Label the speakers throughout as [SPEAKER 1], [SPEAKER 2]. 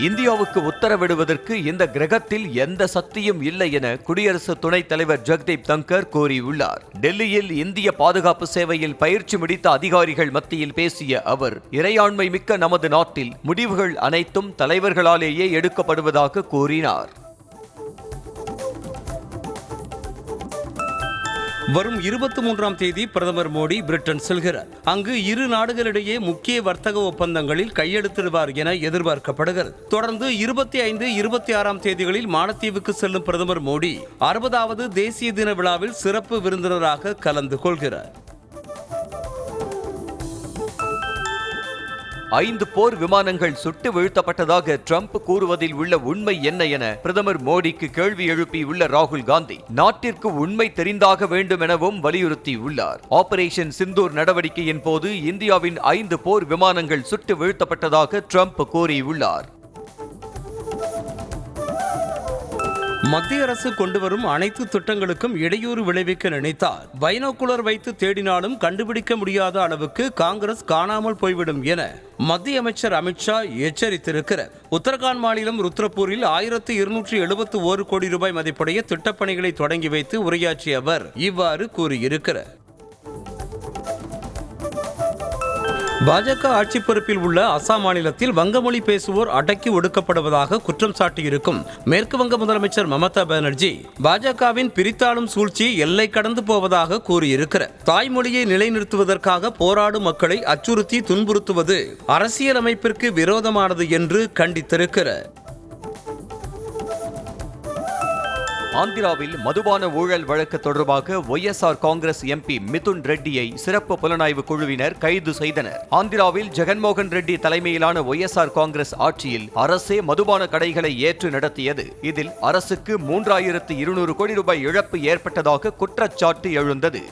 [SPEAKER 1] இந்தியாவுக்கு உத்தரவிடுவதற்கு இந்த கிரகத்தில் எந்த சக்தியும் இல்லை என குடியரசு துணைத் தலைவர் ஜெகதீப் தங்கர் கூறியுள்ளார். டெல்லியில் இந்திய பாதுகாப்பு சேவையில் பயிற்சி முடித்த அதிகாரிகள் மத்தியில் பேசிய அவர், இறையாண்மை மிக்க நமது நாட்டில் முடிவுகள் அனைத்தும் தலைவர்களாலேயே எடுக்கப்படுவதாக கூறினார்.
[SPEAKER 2] வரும் 23ஆம் தேதி பிரதமர் மோடி பிரிட்டன் செல்கிறார். அங்கு இரு நாடுகளிடையே முக்கிய வர்த்தக ஒப்பந்தங்களில் கையெழுத்திடுவார் என எதிர்பார்க்கப்படுகிறது. தொடர்ந்து 25, 26ஆம் தேதிகளில் மாலத்தீவுக்கு செல்லும் பிரதமர் மோடி 60வது தேசிய தின விழாவில் சிறப்பு விருந்தினராக கலந்து கொள்கிறார்.
[SPEAKER 1] 5 போர் விமானங்கள் சுட்டு வீழ்த்தப்பட்டதாக ட்ரம்ப் கூறுவதில் உள்ள உண்மை என்ன என பிரதமர் மோடிக்கு கேள்வி எழுப்பியுள்ள ராகுல் காந்தி, நாட்டிற்கு உண்மை தெரிந்தாக வேண்டும் எனவும் வலியுறுத்தியுள்ளார். ஆபரேஷன் சிந்தூர் நடவடிக்கையின் போது இந்தியாவின் 5 போர் விமானங்கள் சுட்டு வீழ்த்தப்பட்டதாக ட்ரம்ப் கூறியுள்ளார்.
[SPEAKER 2] மத்திய அரசு கொண்டுவரும் அனைத்து திட்டங்களுக்கும் இடையூறு விளைவிக்க நினைத்தால் பைனோகுலர் வைத்து தேடினாலும் கண்டுபிடிக்க முடியாத அளவுக்கு காங்கிரஸ் காணாமல் போய்விடும் என மத்திய அமைச்சர் அமித்ஷா எச்சரித்திருக்கிறார். உத்தரகாண்ட் மாநிலம் ருத்ரப்பூரில் 1271 கோடி ரூபாய் மதிப்புடைய திட்டப்பணிகளை தொடங்கி வைத்து உரையாற்றிய அவர் இவ்வாறு கூறியிருக்கிறார். பாஜக ஆட்சி பொறுப்பில் உள்ள அசாம் மாநிலத்தில் வங்கமொழி பேசுவோர் அடக்கி ஒடுக்கப்படுவதாக குற்றம் சாட்டியிருக்கும் மேற்கு வங்க முதலமைச்சர் மமதா பானர்ஜி, பாஜகவின் பிரித்தாளும் சூழ்ச்சி எல்லை கடந்து போவதாக கூறியிருக்கிறார். தாய்மொழியை நிலைநிறுத்துவதற்காக போராடும் மக்களை அச்சுறுத்தி துன்புறுத்துவது அரசியலமைப்பிற்கு விரோதமானது என்று கண்டித்திருக்கிறார்.
[SPEAKER 1] ஆந்திராவில் மதுபான ஊழல் வழக்கு தொடர்பாக ஒய்எஸ்ஆர் காங்கிரஸ் எம்பி மிதுன் ரெட்டியை சிறப்பு புலனாய்வு குழுவினர் கைது செய்தனர். ஆந்திராவில் ஜெகன்மோகன் ரெட்டி தலைமையிலான ஒய்எஸ்ஆர் காங்கிரஸ் ஆட்சியில் அரசே மதுபான கடைகளை ஏற்று நடத்தியது. இதில் அரசுக்கு 3200 கோடி ரூபாய் இழப்பு ஏற்பட்டதாக குற்றச்சாட்டு எழுந்தது.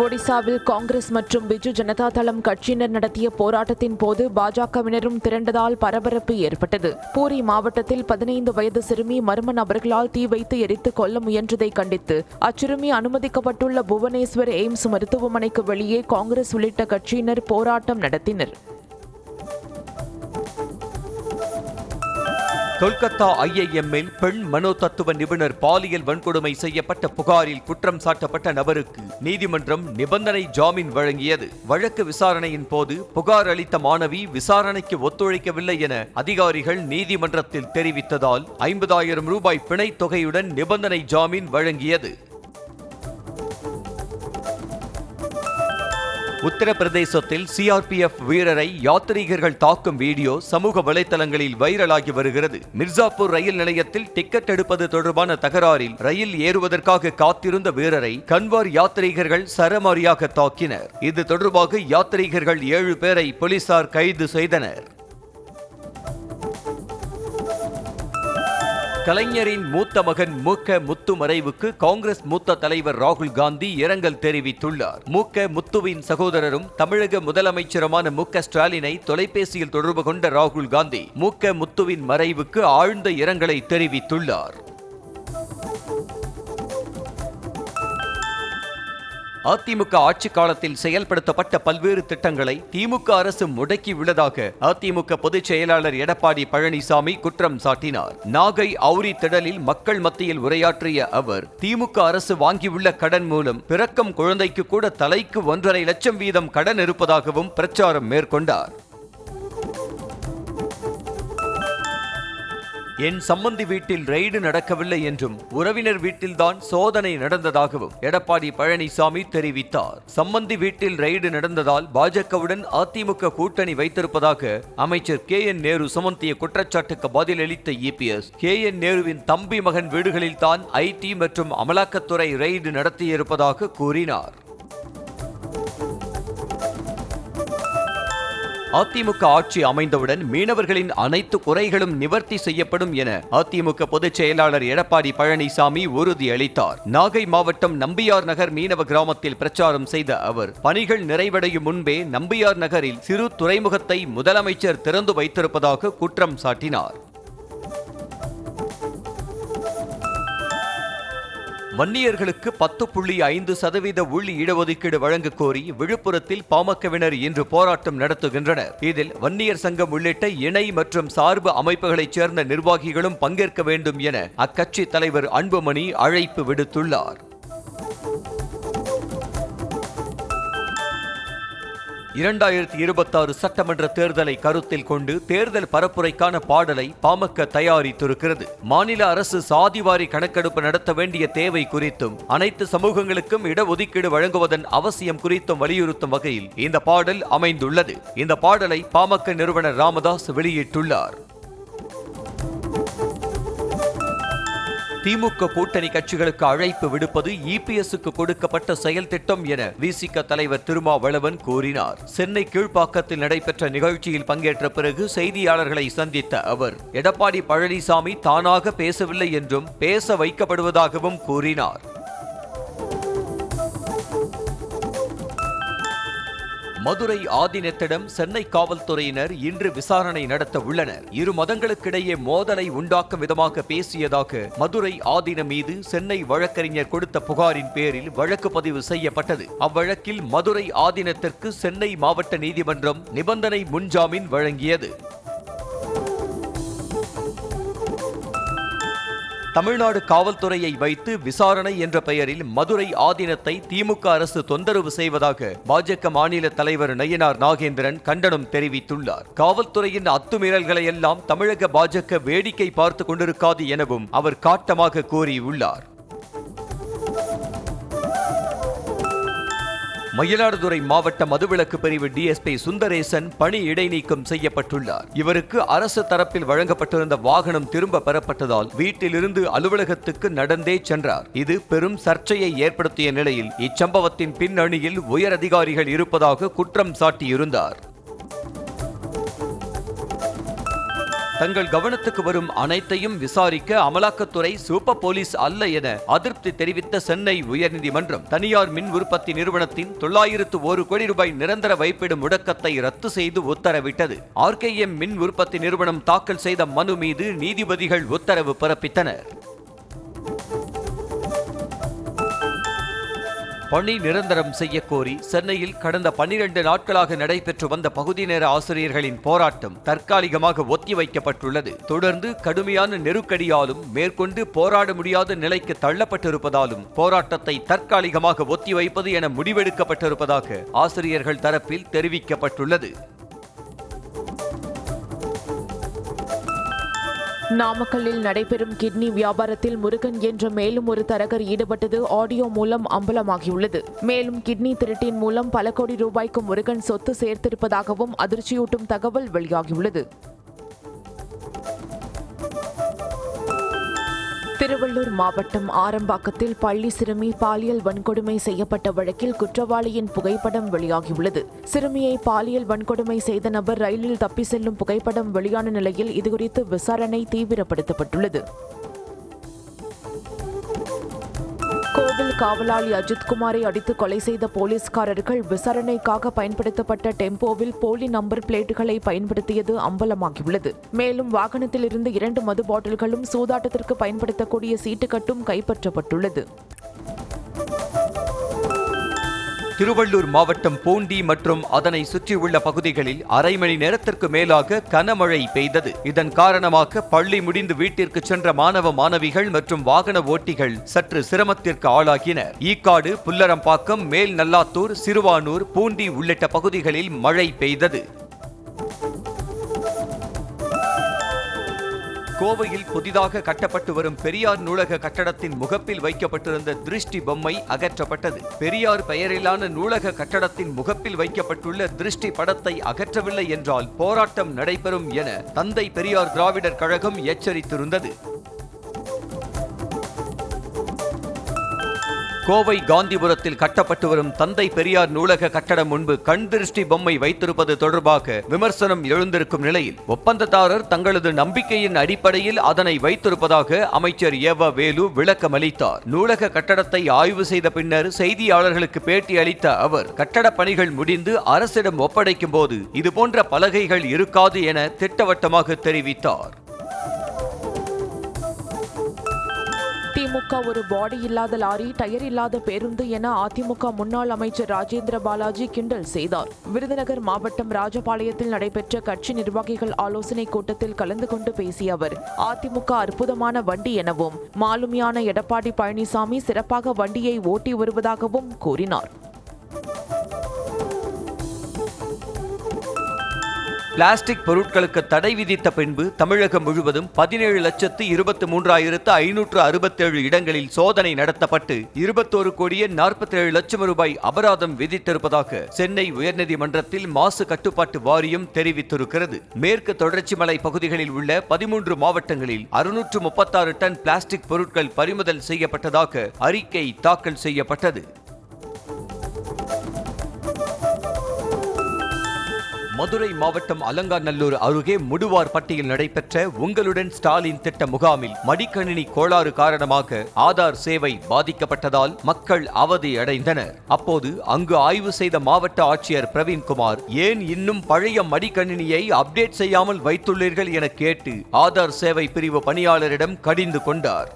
[SPEAKER 3] ஒடிசாவில் காங்கிரஸ் மற்றும் பிஜு ஜனதா தளம் கட்சியினர் நடத்திய போராட்டத்தின் போது பாஜகவினரும் திரண்டதால் பரபரப்பு ஏற்பட்டது. பூரி மாவட்டத்தில் 15 வயது சிறுமி மர்ம நபர்களால் தீ வைத்து எரித்து கொல்ல முயன்றதை கண்டித்து அச்சிறுமி அனுமதிக்கப்பட்டுள்ள புவனேஸ்வர் எய்ம்ஸ் மருத்துவமனைக்கு வெளியே காங்கிரஸ் உள்ளிட்ட கட்சியினர் போராட்டம் நடத்தினர்.
[SPEAKER 1] கொல்கத்தா ஐஐஎம்மில் பெண் மனோ தத்துவ நிபுணர் பாலியல் வன்கொடுமை செய்யப்பட்ட புகாரில் குற்றம் சாட்டப்பட்ட நபருக்கு நீதிமன்றம் நிபந்தனை ஜாமீன் வழங்கியது. வழக்கு விசாரணையின் போது புகார் அளித்த மாணவி விசாரணைக்கு ஒத்துழைக்கவில்லை என அதிகாரிகள் நீதிமன்றத்தில் தெரிவித்ததால் 50,000 ரூபாய் பிணைத் தொகையுடன் நிபந்தனை ஜாமீன் வழங்கியது. உத்தரப்பிரதேசத்தில் சிஆர்பிஎஃப் வீரரை யாத்ரீகர்கள் தாக்கும் வீடியோ சமூக வலைதளங்களில் வைரலாகி வருகிறது. மிர்சாப்பூர் ரயில் நிலையத்தில் டிக்கெட் எடுப்பது தொடர்பான தகராறில் ரயில் ஏறுவதற்காக காத்திருந்த வீரரை கன்வார் யாத்ரீகர்கள் சரமாரியாக தாக்கினர். இது தொடர்பாக யாத்ரீகர்கள் 7 பேரை போலீசார் கைது செய்தனர். கலைஞரின் மூத்த மகன் மூக்க முத்து மறைவுக்கு காங்கிரஸ் மூத்த தலைவர் ராகுல் காந்தி இரங்கல் தெரிவித்துள்ளார். மூக்க முத்துவின் சகோதரரும் தமிழக முதலமைச்சருமான மு.க. ஸ்டாலினை தொலைபேசியில் தொடர்பு கொண்ட ராகுல் காந்தி மூக்க முத்துவின் மறைவுக்கு ஆழ்ந்த இரங்கலை தெரிவித்துள்ளார். அதிமுக ஆட்சி காலத்தில் செயல்படுத்தப்பட்ட பல்வேறு திட்டங்களை திமுக அரசு முடக்கியுள்ளதாக அதிமுக பொதுச் செயலாளர் எடப்பாடி பழனிசாமி குற்றம் சாட்டினார். நாகை அவுரி திடலில் மக்கள் மத்தியில் உரையாற்றிய அவர், திமுக அரசு வாங்கியுள்ள கடன் மூலம் பிறக்கும் குழந்தைக்கு கூட தலைக்கு 1.5 லட்சம் வீதம் கடன் இருப்பதாகவும் பிரச்சாரம் மேற்கொண்டார். என் சம்பந்தி வீட்டில் ரெய்டு நடக்கவில்லை என்றும் உறவினர் வீட்டில்தான் சோதனை நடந்ததாகவும் எடப்பாடி பழனிசாமி தெரிவித்தார். சம்பந்தி வீட்டில் ரெய்டு நடந்ததால் பாஜகவுடன் அதிமுக கூட்டணி வைத்திருப்பதாக அமைச்சர் KN நேரு சுமத்திய குற்றச்சாட்டுக்கு பதிலளித்த EPS, KN நேருவின் தம்பி மகன் வீடுகளில் தான் IT மற்றும் அமலாக்கத்துறை ரெய்டு நடத்தியிருப்பதாக கூறினார். அதிமுக ஆட்சி அமைந்தவுடன் மீனவர்களின் அனைத்து குறைகளும் நிவர்த்தி செய்யப்படும் என அதிமுக பொதுச் செயலாளர் எடப்பாடி பழனிசாமி உறுதியளித்தார். நாகை மாவட்டம் நம்பியார் நகர் மீனவ கிராமத்தில் பிரச்சாரம் செய்த அவர், பணிகள் நிறைவடையும் முன்பே நம்பியார் நகரில் சிறு துறைமுகத்தை முதலமைச்சர் திறந்து வைத்திருப்பதாக குற்றம் சாட்டினார். வன்னியர்களுக்கு 10.5% உள் இடஒதுக்கீடு வழங்க கோரி விழுப்புரத்தில் பாமகவினர் இன்று போராட்டம் நடத்துகின்றனர். இதில் வன்னியர் சங்கம் உள்ளிட்ட இணை மற்றும் சார்பு அமைப்புகளைச் சேர்ந்த நிர்வாகிகளும் பங்கேற்க வேண்டும் என அக்கட்சி தலைவர் அன்புமணி அழைப்பு விடுத்துள்ளார். 2026 சட்டமன்ற தேர்தலை கருத்தில் கொண்டு தேர்தல் பரப்புரைக்கான பாடலை பாமக தயாரித்திருக்கிறது. மாநில அரசு சாதிவாரி கணக்கெடுப்பு நடத்த வேண்டிய தேவை குறித்தும் அனைத்து சமூகங்களுக்கும் இடஒதுக்கீடு வழங்குவதன் அவசியம் குறித்தும் வலியுறுத்தும் வகையில் இந்த பாடல் அமைந்துள்ளது. இந்த பாடலை பாமக நிறுவனர் ராமதாஸ் வெளியிட்டுள்ளார். திமுக கூட்டணி கட்சிகளுக்கு அழைப்பு விடுப்பது இபிஎஸ்க்கு கொடுக்கப்பட்ட செயல் திட்டம் என விசிக தலைவர் திருமாவளவன் கூறினார். சென்னை கீழ்ப்பாக்கத்தில் நடைபெற்ற நிகழ்ச்சியில் பங்கேற்ற பிறகு செய்தியாளர்களை சந்தித்த அவர் எடப்பாடி பழனிசாமி தானாக பேசவில்லை என்றும் பேச வைக்கப்படுவதாகவும் கூறினார். மதுரை ஆதீனத்திடம் சென்னை காவல்துறையினர் இன்று விசாரணை நடத்த உள்ளனர். இரு மதங்களுக்கிடையே மோதலை உண்டாக்கும் விதமாக பேசியதாக மதுரை ஆதீனம் மீது சென்னை வழக்கறிஞர் கொடுத்த புகாரின் பேரில் வழக்கு பதிவு செய்யப்பட்டது. அவ்வழக்கில் மதுரை ஆதீனத்திற்கு சென்னை மாவட்ட நீதிமன்றம் நிபந்தனை முன்ஜாமீன் வழங்கியது. தமிழ்நாடு காவல்துறையை வைத்து விசாரணை என்ற பெயரில் மதுரை ஆதீனத்தை திமுக அரசு தொந்தரவு செய்வதாக பாஜக மாநில தலைவர் நயினார் நாகேந்திரன் கண்டனம் தெரிவித்துள்ளார். காவல்துறையின் அத்துமீறல்களை எல்லாம் தமிழக பாஜக வேடிக்கை பார்த்து கொண்டிருக்காது எனவும் அவர் காட்டமாக கூறியுள்ளார். மயிலாடுதுறை மாவட்ட மதுவிலக்கு பிரிவு டிஎஸ்பி சுந்தரேசன் பணி இடைநீக்கம் செய்யப்பட்டுள்ளார். இவருக்கு அரசு தரப்பில் வழங்கப்பட்டிருந்த வாகனம் திரும்ப பெறப்பட்டதால் வீட்டிலிருந்து அலுவலகத்துக்கு நடந்தே சென்றார். இது பெரும் சர்ச்சையை ஏற்படுத்திய நிலையில் இச்சம்பவத்தின் பின்னணியில் உயர் அதிகாரிகள் இருப்பதாக குற்றம் சாட்டியிருந்தார். தங்கள் கவனத்துக்கு வரும் அனைத்தையும் விசாரிக்க அமலாக்கத்துறை சூப்பர் போலீஸ் அல்ல என அதிருப்தி தெரிவித்த சென்னை உயர்நீதிமன்றம் தனியார் மின் உற்பத்தி நிறுவனத்தின் 901 கோடி ரூபாய் நிரந்தர வைப்பிடும் முடக்கத்தை ரத்து செய்து உத்தரவிட்டது. ஆர்கேஎம் மின் உற்பத்தி நிறுவனம் தாக்கல் செய்த மனு மீது நீதிபதிகள் உத்தரவு பிறப்பித்தனர். பணி நிரந்தரம் செய்ய கோரி சென்னையில் கடந்த 12 நாட்களாக நடைபெற்று வந்த பகுதி நேர ஆசிரியர்களின் போராட்டம் தற்காலிகமாக ஒத்திவைக்கப்பட்டுள்ளது. தொடர்ந்து கடுமையான நெருக்கடியாலும் மேற்கொண்டு போராட முடியாத நிலைக்கு தள்ளப்பட்டிருப்பதாலும் போராட்டத்தை தற்காலிகமாக ஒத்திவைப்பது என முடிவெடுக்கப்பட்டிருப்பதாக ஆசிரியர்கள் தரப்பில் தெரிவிக்கப்பட்டுள்ளது.
[SPEAKER 3] நாமக்கல்லில் நடைபெறும் கிட்னி வியாபாரத்தில் முருகன் என்ற மேலும் ஒரு தரகர் ஈடுபட்டது ஆடியோ மூலம் அம்பலமாகியுள்ளது. மேலும் கிட்னி திருட்டின் மூலம் பல கோடி ரூபாய்க்கு முருகன் சொத்து சேர்த்திருப்பதாகவும் அதிர்ச்சியூட்டும் தகவல் வெளியாகியுள்ளது. திருவள்ளூர் மாவட்டம் ஆரம்பாக்கத்தில் பள்ளி சிறுமி பாலியல் வன்கொடுமை செய்யப்பட்ட வழக்கில் குற்றவாளியின் புகைப்படம் வெளியாகியுள்ளது. சிறுமியை பாலியல் வன்கொடுமை செய்த நபர் ரயிலில் தப்பி செல்லும் புகைப்படம் வெளியான நிலையில் இதுகுறித்து விசாரணை தீவிரப்படுத்தப்பட்டுள்ளது. கோவில் காவலாளி அஜித்குமாரை அடித்து கொலை செய்த போலீஸ்காரர்கள் விசாரணைக்காக பயன்படுத்தப்பட்ட டெம்போவில் போலி நம்பர் பிளேட்டுகளை பயன்படுத்தியது அம்பலமாகியுள்ளது. மேலும் வாகனத்தில் இருந்து 2 மது பாட்டில்களும் சூதாட்டத்திற்கு பயன்படுத்தக்கூடிய சீட்டுக்கட்டும் கைப்பற்றப்பட்டுள்ளது.
[SPEAKER 1] திருவள்ளூர் மாவட்டம் பூண்டி மற்றும் அதனை சுற்றியுள்ள பகுதிகளில் அரை மணி நேரத்திற்கு மேலாக கனமழை பெய்தது. இதன் காரணமாக பள்ளி முடிந்து வீட்டிற்கு சென்ற மாணவ மாணவிகள் மற்றும் வாகன ஓட்டிகள் சற்று சிரமத்திற்கு ஆளாகினர். ஈக்காடு, புல்லரம்பாக்கம், மேல் நல்லாத்தூர், சிறுவானூர், பூண்டி உள்ளிட்ட பகுதிகளில் மழை பெய்தது. கோவையில் புதிதாக கட்டப்பட்டு வரும் பெரியார் நூலக கட்டடத்தின் முகப்பில் வைக்கப்பட்டிருந்த திருஷ்டி பொம்மை அகற்றப்பட்டது. பெரியார் பெயரிலான நூலக கட்டடத்தின் முகப்பில் வைக்கப்பட்டுள்ள திருஷ்டி படத்தை அகற்றவில்லை என்றால் போராட்டம் நடைபெறும் என தந்தை பெரியார் திராவிடர் கழகம் எச்சரித்திருந்தது. கோவை காந்திபுரத்தில் கட்டப்பட்டு வரும் தந்தை பெரியார் நூலக கட்டடம் முன்பு கண் திருஷ்டி பொம்மை வைத்திருப்பது தொடர்பாக விமர்சனம் எழுந்திருக்கும் நிலையில் ஒப்பந்ததாரர் தங்களது நம்பிக்கையின் அடிப்படையில் அதனை வைத்திருப்பதாக அமைச்சர் ஏவ வேலு விளக்கமளித்தார். நூலக கட்டடத்தை ஆய்வு செய்த பின்னர் செய்தியாளர்களுக்கு பேட்டி அளித்த அவர் கட்டடப் பணிகள் முடிந்து அரசிடம் ஒப்படைக்கும் போது இதுபோன்ற பலகைகள் இருக்காது என திட்டவட்டமாக தெரிவித்தார்.
[SPEAKER 3] திமுக அதிமுக ஒரு பாடி இல்லாத லாரி, டயர் இல்லாத பேருந்து என அதிமுக முன்னாள் அமைச்சர் ராஜேந்திர பாலாஜி கிண்டல் செய்தார். விருதுநகர் மாவட்டம் ராஜபாளையத்தில் நடைபெற்ற கட்சி நிர்வாகிகள் ஆலோசனை கூட்டத்தில் கலந்து கொண்டு பேசிய அவர், அதிமுக அற்புதமான வண்டி எனவும் மாலுமியான எடப்பாடி பழனிசாமி சிறப்பாக வண்டியை ஓட்டி வருவதாகவும் கூறினார்.
[SPEAKER 1] பிளாஸ்டிக் பொருட்களுக்கு தடை விதித்த பின்பு தமிழகம் முழுவதும் 17,23,567 இடங்களில் சோதனை நடத்தப்பட்டு 21,47,00,000 ரூபாய் அபராதம் விதித்திருப்பதாக சென்னை உயர்நீதிமன்றத்தில் மாசு கட்டுப்பாட்டு வாரியம் தெரிவித்திருக்கிறது. மேற்கு தொடர்ச்சி மலை பகுதிகளில் உள்ள 13 மாவட்டங்களில் 636 டன் பிளாஸ்டிக் பொருட்கள் பறிமுதல் செய்யப்பட்டதாக அறிக்கை தாக்கல் செய்யப்பட்டது. மதுரை மாவட்டம் அலங்காநல்லூர் அருகே முடுவார்பட்டியில் நடைபெற்ற உங்களுடன் ஸ்டாலின் திட்ட முகாமில் மடிக்கணினி கோளாறு காரணமாக ஆதார் சேவை பாதிக்கப்பட்டதால் மக்கள் அவதி அடைந்தனர். அப்போது அங்கு ஆய்வு செய்த மாவட்ட ஆட்சியர் பிரவீன்குமார், ஏன் இன்னும் பழைய மடிக்கணினியை அப்டேட் செய்யாமல் வைத்துள்ளீர்கள் என கேட்டு ஆதார் சேவை பிரிவு பணியாளரிடம் கடிந்து கொண்டார்.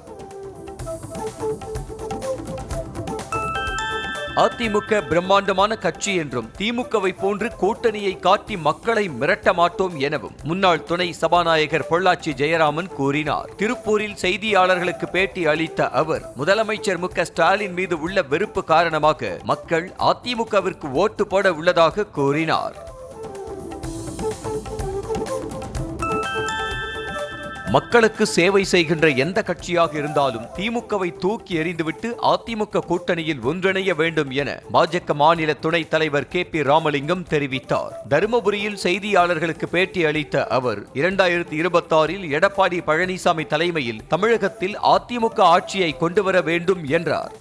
[SPEAKER 1] அதிமுக பிரம்மாண்டமான கட்சி என்றும் திமுகவை போன்று கூட்டணியை காட்டி மக்களை மிரட்ட மாட்டோம் எனவும் முன்னாள் துணை சபாநாயகர் பொள்ளாச்சி ஜெயராமன் கூறினார். திருப்பூரில் செய்தியாளர்களுக்கு பேட்டி அளித்த அவர், முதலமைச்சர் மு க ஸ்டாலின் மீது உள்ள வெறுப்பு காரணமாக மக்கள் அதிமுகவிற்கு ஓட்டு போட உள்ளதாக கூறினார். மக்களுக்கு சேவை செய்கின்ற எந்த கட்சியாக இருந்தாலும் திமுகவை தூக்கி எறிந்துவிட்டு அதிமுக கூட்டணியில் ஒன்றிணைய வேண்டும் என பாஜக மாநில துணைத் தலைவர் KP ராமலிங்கம் தெரிவித்தார். தருமபுரியில் செய்தியாளர்களுக்கு பேட்டி அளித்த அவர், 2026இல் எடப்பாடி பழனிசாமி தலைமையில் தமிழகத்தில் அதிமுக ஆட்சியை கொண்டுவர வேண்டும் என்றார்.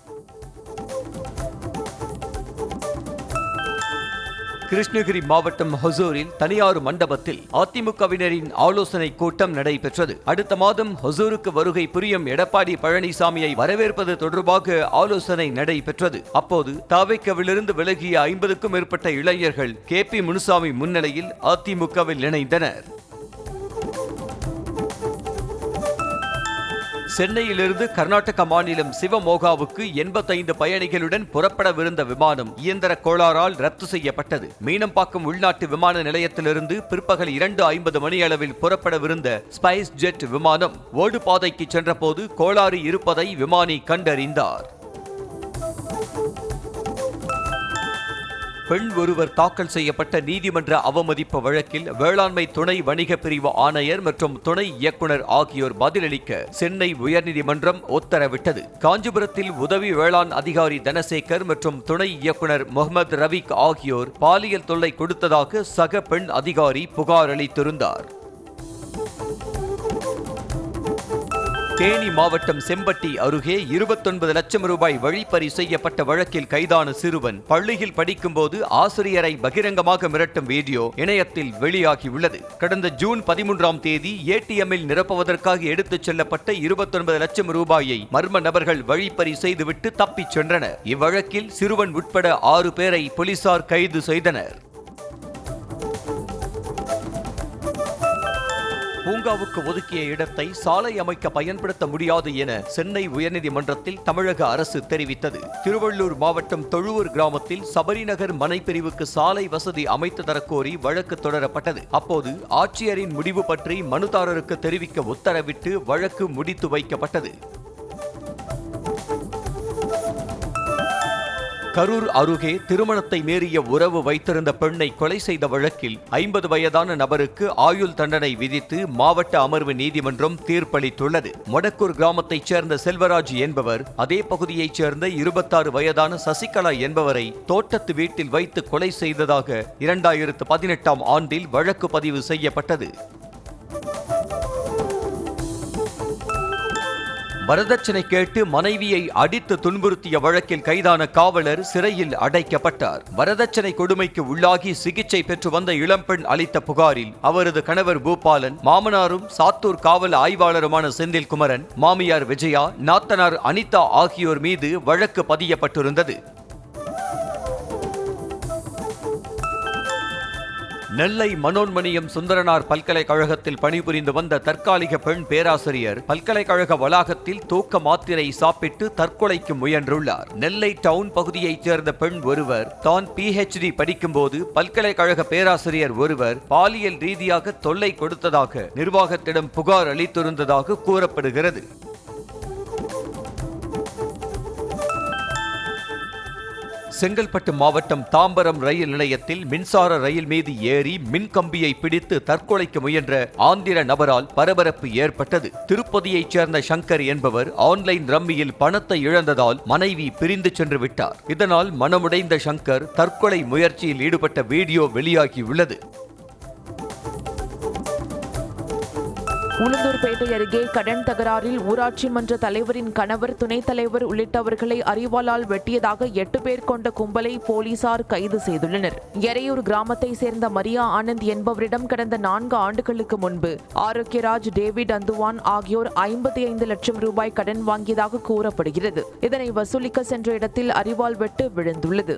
[SPEAKER 1] கிருஷ்ணகிரி மாவட்டம் ஹொசூரில் தனியார் மண்டபத்தில் அதிமுகவினரின் ஆலோசனை கூட்டம் நடைபெற்றது. அடுத்த மாதம் ஹொசூருக்கு வருகை புரியும் எடப்பாடி பழனிசாமியை வரவேற்பது தொடர்பாக ஆலோசனை நடைபெற்றது. அப்போது தவிகவிலிருந்து விலகிய 50க்கும் மேற்பட்ட இளைஞர்கள் KP முனுசாமி முன்னிலையில் அதிமுகவில் இணைந்தனர். சென்னையிலிருந்து கர்நாடக மாநிலம் சிவமோகாவுக்கு 85 பயணிகளுடன் புறப்படவிருந்த விமானம் இயந்திர கோளாறால் ரத்து செய்யப்பட்டது. மீனம்பாக்கம் உள்நாட்டு விமான நிலையத்திலிருந்து பிற்பகல் 2:50 மணியளவில் புறப்படவிருந்த ஸ்பைஸ் ஜெட் விமானம் ஓடுபாதைக்கு சென்றபோது கோளாறு இருப்பதை விமானி கண்டறிந்தார். பெண் ஒருவர் தாக்கல் செய்யப்பட்ட நீதிமன்ற அவமதிப்பு வழக்கில் வேளாண்மை துணை வணிக பிரிவு ஆணையர் மற்றும் துணை இயக்குனர் ஆகியோர் பதிலளிக்க சென்னை உயர்நீதிமன்றம் உத்தரவிட்டது. காஞ்சிபுரத்தில் உதவி வேளாண் அதிகாரி தனசேகர் மற்றும் துணை இயக்குனர் முகமது ரவீக் ஆகியோர் பாலியல் தொல்லை கொடுத்ததாக சக பெண் அதிகாரி புகார் அளித்திருந்தார். தேனி மாவட்டம் செம்பட்டி அருகே 29 லட்சம் ரூபாய் வழிப்பறி செய்யப்பட்ட வழக்கில் கைதான சிறுவன் பள்ளியில் படிக்கும்போது ஆசிரியரை பகிரங்கமாக மிரட்டும் வீடியோ இணையத்தில் வெளியாகியுள்ளது. கடந்த ஜூன் 13ஆம் தேதி ATMில் நிரப்புவதற்காக எடுத்துச் செல்லப்பட்ட 29 லட்சம் ரூபாயை மர்ம நபர்கள் வழிப்பறி செய்துவிட்டு தப்பிச் சென்றனர். இவ்வழக்கில் சிறுவன் உட்பட 6 பேரை போலீசார் கைது செய்தனர். பூங்காவுக்கு ஒதுக்கிய இடத்தை சாலை அமைக்க பயன்படுத்த முடியாது என சென்னை உயர்நீதிமன்றத்தில் தமிழக அரசு தெரிவித்தது. திருவள்ளூர் மாவட்டம் தொழுவூர் கிராமத்தில் சபரிநகர் மனைப்பிரிவுக்கு சாலை வசதி அமைத்து தரக்கோரி வழக்கு தொடரப்பட்டது. அப்போது ஆட்சியரின் முடிவு பற்றி மனுதாரருக்கு தெரிவிக்க உத்தரவிட்டு வழக்கு முடித்து வைக்கப்பட்டது. கரூர் அருகே திருமணத்தை மீறிய உறவு வைத்திருந்த பெண்ணை கொலை செய்த வழக்கில் 50 வயதான நபருக்கு ஆயுள் தண்டனை விதித்து மாவட்ட அமர்வு நீதிமன்றம் தீர்ப்பளித்துள்ளது. மொடக்கூர் கிராமத்தைச் சேர்ந்த செல்வராஜ் என்பவர் அதே பகுதியைச் சேர்ந்த 26 வயதான சசிகலா என்பவரை தோட்டத்து வீட்டில் வைத்து கொலை செய்ததாக 2018ஆம் ஆண்டில் வழக்கு பதிவு செய்யப்பட்டது. வரதட்சணை கேட்டு மனைவியை அடித்து துன்புறுத்திய வழக்கில் கைதான காவலர் சிறையில் அடைக்கப்பட்டார். வரதட்சணை கொடுமைக்கு உள்ளாகி சிகிச்சை பெற்று வந்த இளம்பெண் அளித்த புகாரில் அவரது கணவர் பூபாலன், மாமனாரும் சாத்தூர் காவல் ஆய்வாளருமான செந்தில்குமரன், மாமியார் விஜயா, நாத்தனார் அனிதா ஆகியோர் மீது வழக்கு பதியப்பட்டிருந்தது. நெல்லை மனோன்மணியம் சுந்தரனார் பல்கலைக்கழகத்தில் பணிபுரிந்து வந்த தற்காலிக பெண் பேராசிரியர் பல்கலைக்கழக வளாகத்தில் தூக்க மாத்திரை சாப்பிட்டு தற்கொலைக்கு முயன்றுள்ளார். நெல்லை டவுன் பகுதியைச் சேர்ந்த பெண் ஒருவர் தான் PhD படிக்கும்போது பல்கலைக்கழக பேராசிரியர் ஒருவர் பாலியல் ரீதியாக தொல்லை கொடுத்ததாக நிர்வாகத்திடம் புகார் அளித்திருந்ததாக கூறப்படுகிறது. செங்கல்பட்டு மாவட்டம் தாம்பரம் ரயில் நிலையத்தில் மின்சார ரயில் மீது ஏறி மின்கம்பியை பிடித்து தற்கொலைக்கு முயன்ற ஆந்திர நபரால் பரபரப்பு ஏற்பட்டது. திருப்பதியைச் சேர்ந்த சங்கர் என்பவர் ஆன்லைன் ரம்மியில் பணத்தை இழந்ததால் மனைவி பிரிந்து சென்று விட்டார். இதனால் மனமுடைந்த சங்கர் தற்கொலை முயற்சியில் ஈடுபட்ட வீடியோ வெளியாகியுள்ளது.
[SPEAKER 3] உளுந்தூர்பேட்டை அருகே கடன் தகராறில் ஊராட்சி மன்ற தலைவரின் கணவர், துணைத் தலைவர் உள்ளிட்டவர்களை அரிவாளால் வெட்டியதாக 8 பேர் கொண்ட கும்பலை போலீசார் கைது செய்துள்ளனர். எரையூர் கிராமத்தை சேர்ந்த மரியா ஆனந்த் என்பவரிடம் கடந்த 4 ஆண்டுகளுக்கு முன்பு ஆரோக்கியராஜ், டேவிட் அந்துவான் ஆகியோர் 55 லட்சம் ரூபாய் கடன் வாங்கியதாக கூறப்படுகிறது. இதனை வசூலிக்க சென்ற இடத்தில் அரிவாள் வெட்டு விழுந்துள்ளது.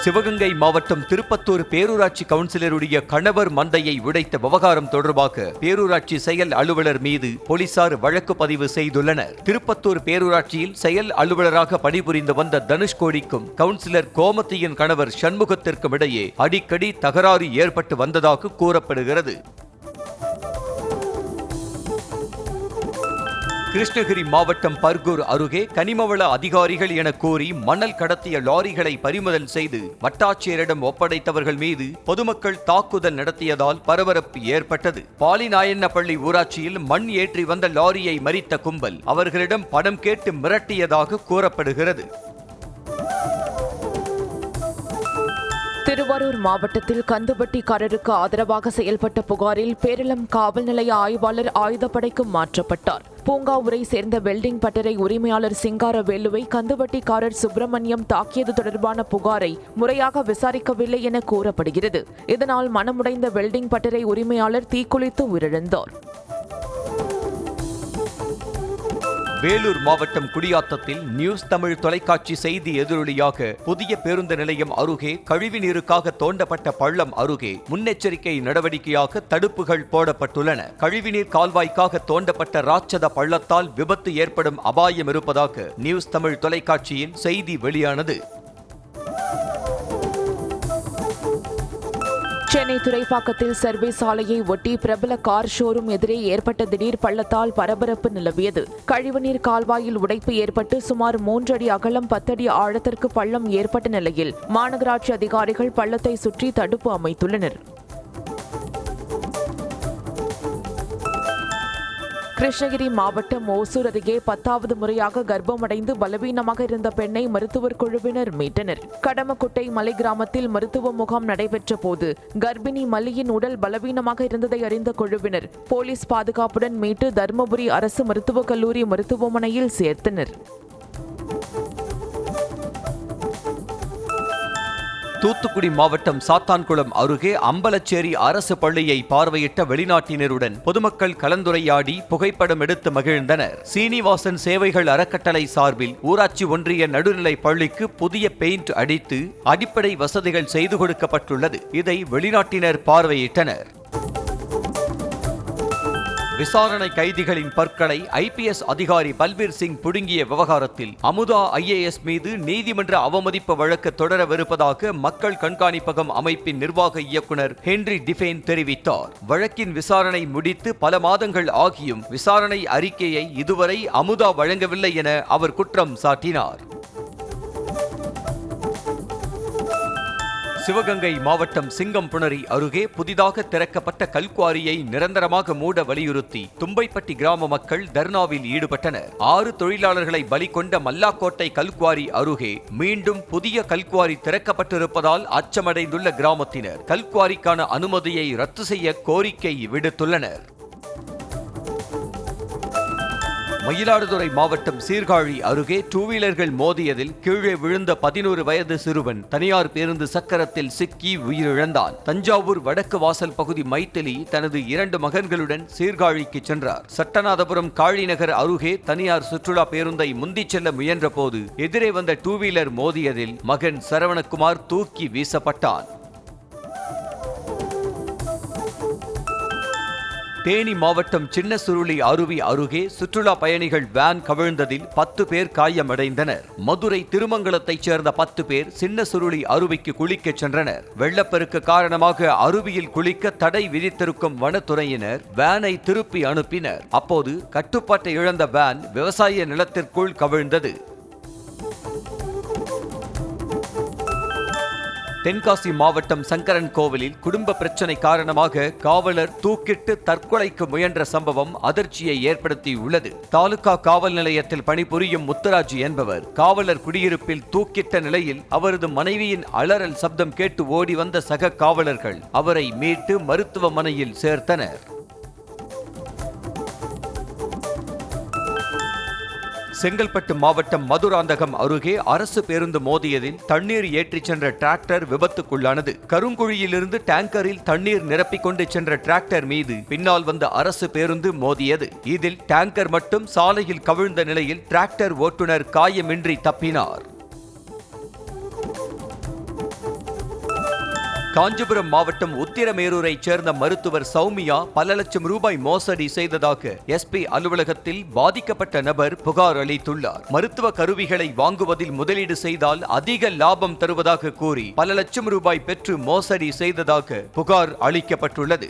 [SPEAKER 1] சிவகங்கை மாவட்டம் திருப்பத்தூர் பேரூராட்சி கவுன்சிலருடைய கணவர் மந்தையை உடைத்த விவகாரம் தொடர்பாக பேரூராட்சி செயல் அலுவலர் மீது போலீசார் வழக்கு பதிவு செய்துள்ளனர். திருப்பத்தூர் பேரூராட்சியில் செயல் அலுவலராக பணிபுரிந்து வந்த தனுஷ்கோடிக்கும் கவுன்சிலர் கோமதியின் கணவர் சண்முகத்திற்கும் இடையே அடிக்கடி தகராறு ஏற்பட்டு வந்ததாக கூறப்படுகிறது. கிருஷ்ணகிரி மாவட்டம் பர்கூர் அருகே கனிமவள அதிகாரிகள் என கூறி மணல் கடத்திய லாரிகளை பறிமுதல் செய்து வட்டாட்சியரிடம் ஒப்படைத்தவர்கள் மீது பொதுமக்கள் தாக்குதல் நடத்தியதால் பரபரப்பு ஏற்பட்டது. பாலிநாயன்னப்பள்ளி ஊராட்சியில் மண் ஏற்றி வந்த லாரியை மறித்த கும்பல் அவர்களிடம் பணம் கேட்டு மிரட்டியதாக கூறப்படுகிறது.
[SPEAKER 3] திருவாரூர் மாவட்டத்தில் கந்துவட்டிக்காரருக்கு ஆதரவாக செயல்பட்ட புகாரில் பேரளம் காவல் நிலைய ஆய்வாளர் ஆயுதப்படைக்கு மாற்றப்பட்டார். பூங்காவூரை சேர்ந்த வெல்டிங் பட்டறை உரிமையாளர் சிங்காரவேலுவை கந்துவட்டிக்காரர் சுப்பிரமணியம் தாக்கியது தொடர்பான புகாரை முறையாக விசாரிக்கவில்லை என கூறப்படுகிறது. இதனால் மனமுடைந்த வெல்டிங் பட்டறை உரிமையாளர் தீக்குளித்து உயிரிழந்தார்.
[SPEAKER 1] வேலூர் மாவட்டம் குடியாத்தத்தில் நியூஸ் தமிழ் தொலைக்காட்சி செய்தி எதிரொலியாக புதிய பேருந்து நிலையம் அருகே கழிவுநீருக்காக தோண்டப்பட்ட பள்ளம் அருகே முன்னெச்சரிக்கை நடவடிக்கையாக தடுப்புகள் போடப்பட்டுள்ளன. கழிவுநீர் கால்வாய்க்காக தோண்டப்பட்ட ராட்சத பள்ளத்தால் விபத்து ஏற்படும் அபாயம் இருப்பதாக நியூஸ் தமிழ் தொலைக்காட்சியில் செய்தி வெளியானது.
[SPEAKER 3] சென்னை துறைப்பாக்கத்தில் சர்வீஸ் சாலையை ஒட்டி பிரபல கார் ஷோரூம் எதிரே ஏற்பட்ட திடீர் பள்ளத்தால் பரபரப்பு நிலவியது. கழிவுநீர் கால்வாயில் உடைப்பு ஏற்பட்டு சுமார் 3 அடி அகலம் 10 அடி ஆழத்திற்கு பள்ளம் ஏற்பட்ட நிலையில் மாநகராட்சி அதிகாரிகள் பள்ளத்தை சுற்றி தடுப்பு அமைத்துள்ளனர். கிருஷ்ணகிரி மாவட்டம் ஓசூர் அருகே 10வது முறையாக கர்ப்பமடைந்து பலவீனமாக இருந்த பெண்ணை மருத்துவர் குழுவினர் மீட்டனர். கடமக்குட்டை மலை கிராமத்தில் மருத்துவ முகாம் நடைபெற்ற போது கர்ப்பிணி மல்லியின் உடல் பலவீனமாக இருந்ததை அறிந்த குழுவினர் போலீஸ் பாதுகாப்புடன் மீட்டு தருமபுரி அரசு மருத்துவக் கல்லூரி மருத்துவமனையில் சேர்த்தனர்.
[SPEAKER 1] தூத்துக்குடி மாவட்டம் சாத்தான்குளம் அருகே அம்பலச்சேரி அரசு பள்ளியை பார்வையிட்ட வெளிநாட்டினருடன் பொதுமக்கள் கலந்துரையாடி புகைப்படம் எடுத்து மகிழ்ந்தனர். சீனிவாசன் சேவைகள் அறக்கட்டளை சார்பில் ஊராட்சி ஒன்றிய நடுநிலை பள்ளிக்கு புதிய பெயிண்ட் அடித்து அடிப்படை வசதிகள் செய்து கொடுக்கப்பட்டுள்ளது. இதை வெளிநாட்டினர் பார்வையிட்டனர். விசாரணை கைதிகளின் பற்களை IPS அதிகாரி பல்பீர் சிங் புடுங்கிய விவகாரத்தில் அமுதா IAS மீது நீதிமன்ற அவமதிப்பு வழக்கு தொடரவிருப்பதாக மக்கள் கண்காணிப்பகம் அமைப்பின் நிர்வாக இயக்குனர் ஹென்றி டிஃபேன் தெரிவித்தார். வழக்கின் விசாரணை முடித்து பல மாதங்கள் ஆகியும் விசாரணை அறிக்கையை இதுவரை அமுதா வழங்கவில்லை என அவர் குற்றம் சாட்டினார். சிவகங்கை மாவட்டம் சிங்கம்புணரி அருகே புதிதாக திறக்கப்பட்ட கல்குவாரியை நிரந்தரமாக மூட வலியுறுத்தி தும்பைப்பட்டி கிராம மக்கள் தர்ணாவில் ஈடுபட்டனர். 6 தொழிலாளர்களை பலி கொண்ட மல்லாக்கோட்டை கல்குவாரி அருகே மீண்டும் புதிய கல்குவாரி திறக்கப்பட்டிருப்பதால் அச்சமடைந்துள்ள கிராமத்தினர் கல்குவாரிக்கான அனுமதியை ரத்து செய்ய கோரிக்கை விடுத்துள்ளனர். மயிலாடுதுறை மாவட்டம் சீர்காழி அருகே டூ வீலர்கள் மோதியதில் கீழே விழுந்த 11 வயது சிறுவன் தனியார் பேருந்து சக்கரத்தில் சிக்கி உயிரிழந்தான். தஞ்சாவூர் வடக்கு வாசல் பகுதி மைத்திலி தனது 2 மகன்களுடன் சீர்காழிக்கு சென்றார். சட்டநாதபுரம் காளிநகர் அருகே தனியார் சுற்றுலா பேருந்தை முந்திச் செல்ல முயன்ற போது எதிரே வந்த டூ வீலர் மோதியதில் மகன் சரவணகுமார் தூக்கி வீசப்பட்டான். தேனி மாவட்டம் சின்ன சுருளி அருவி அருகே சுற்றுலா பயணிகள் வேன் கவிழ்ந்ததில் 10 பேர் காயமடைந்தனர். மதுரை திருமங்கலத்தைச் சேர்ந்த 10 பேர் சின்ன சுருளி அருவிக்கு குளிக்கச் சென்றனர். வெள்ளப்பெருக்கு காரணமாக அருவியில் குளிக்க தடை விதித்திருக்கும் வனத்துறையினர் வேனை திருப்பி அனுப்பினர். அப்போது கட்டுப்பாட்டை இழந்த வேன் விவசாய நிலத்திற்குள் கவிழ்ந்தது. தென்காசி மாவட்டம் சங்கரன் கோவிலில் குடும்ப பிரச்சனை காரணமாக காவலர் தூக்கிட்டு தற்கொலைக்கு முயன்ற சம்பவம் அதிர்ச்சியை ஏற்படுத்தியுள்ளது. தாலுகா காவல் நிலையத்தில் பணிபுரியும் முத்துராஜ் என்பவர் காவலர் குடியிருப்பில் தூக்கிட்ட நிலையில் அவரது மனைவியின் அலறல் சப்தம் கேட்டு ஓடி வந்த சக காவலர்கள் அவரை மீட்டு மருத்துவமனையில் சேர்த்தனர். செங்கல்பட்டு மாவட்டம் மதுராந்தகம் அருகே அரசு பேருந்து மோதியதில் தண்ணீர் ஏற்றிச் சென்ற டிராக்டர் விபத்துக்குள்ளானது. கருங்குழியிலிருந்து டேங்கரில் தண்ணீர் நிரப்பிக் கொண்டு சென்ற டிராக்டர் மீது பின்னால் வந்த அரசு பேருந்து மோதியது. இதில் டேங்கர் மட்டும் சாலையில் கவிழ்ந்த நிலையில் டிராக்டர் ஓட்டுநர் காயமின்றி தப்பினார். காஞ்சிபுரம் மாவட்டம் உத்திரமேரூரைச் சேர்ந்த மருத்துவர் சௌமியா பல லட்சம் ரூபாய் மோசடி செய்ததாக எஸ்பி அலுவலகத்தில் பாதிக்கப்பட்ட நபர் புகார் அளித்துள்ளார். மருத்துவ கருவிகளை வாங்குவதில் முதலீடு செய்தால் அதிக லாபம் தருவதாக கூறி பல லட்சம் ரூபாய் பெற்று மோசடி செய்ததாக புகார் அளிக்கப்பட்டுள்ளது.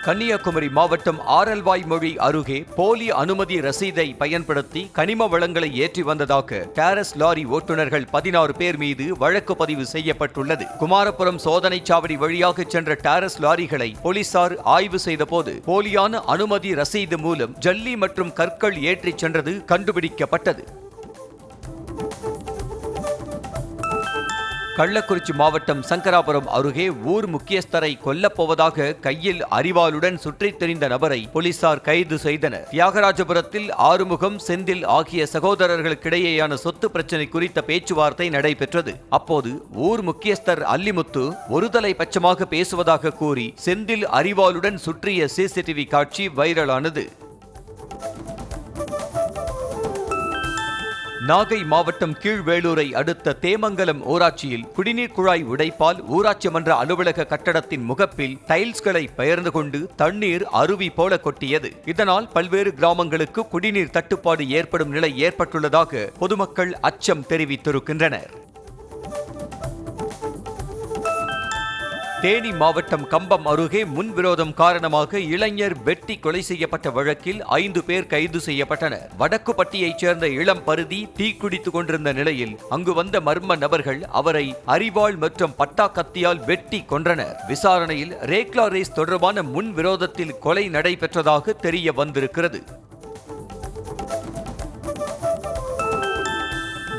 [SPEAKER 1] கன்னியாகுமரி மாவட்டம் ஆரல்வாய்மொழி அருகே போலி அனுமதி ரசீதை பயன்படுத்தி கனிம வளங்களை ஏற்றி வந்ததாக டாரஸ் லாரி ஓட்டுநர்கள் 16 பேர் மீது வழக்கு பதிவு செய்யப்பட்டுள்ளது. குமாரபுரம் சோதனைச் சாவடி வழியாக சென்ற டாரஸ் லாரிகளை போலீசார் ஆய்வு செய்தபோது போலியான அனுமதி ரசீது மூலம் ஜல்லி மற்றும் கற்கள் ஏற்றிச் சென்றது கண்டுபிடிக்கப்பட்டது. கள்ளக்குறிச்சி மாவட்டம் சங்கராபுரம் அருகே ஊர் முக்கியஸ்தரை கொல்லப்போவதாக கையில் அரிவாளுடன் சுற்றித் திரிந்த நபரை போலீசார் கைது செய்தனர். தியாகராஜபுரத்தில் ஆறுமுகம், செந்தில் ஆகிய சகோதரர்களுக்கிடையேயான சொத்து பிரச்சினை குறித்த பேச்சுவார்த்தை நடைபெற்றது. அப்போது ஊர் முக்கியஸ்தர் அல்லிமுத்து ஒருதலை பட்சமாக பேசுவதாக கூறி செந்தில் அரிவாளுடன் சுற்றிய சிசிடிவி காட்சி வைரலானது. நாகை மாவட்டம் கீழ்வேளூரை அடுத்த தேமங்கலம் ஊராட்சியில் குடிநீர் குழாய் உடைப்பால் ஊராட்சி மன்ற அலுவலக கட்டடத்தின் முகப்பில் டைல்ஸ்களை பெயர்ந்து கொண்டு தண்ணீர் அருவி போல கொட்டியது. இதனால் பல்வேறு கிராமங்களுக்கு குடிநீர் தட்டுப்பாடு ஏற்படும் நிலை ஏற்பட்டுள்ளதாக பொதுமக்கள் அச்சம் தெரிவித்திருக்கின்றனர். தேனி மாவட்டம் கம்பம் அருகே முன்விரோதம் காரணமாக இளைஞர் வெட்டி கொலை செய்யப்பட்ட வழக்கில் 5 பேர் கைது செய்யப்பட்டனர். வடக்குப்பட்டியைச் சேர்ந்த இளம் பருதி தீக்குடித்துக் கொண்டிருந்த நிலையில் அங்கு வந்த மர்ம நபர்கள் அவரை அரிவாள் மற்றும் பட்டா கத்தியால் வெட்டி கொன்றனர். விசாரணையில் ரேக்லா ரேஸ் தொடர்பான முன்விரோதத்தில் கொலை நடைபெற்றதாக தெரிய வந்திருக்கிறது.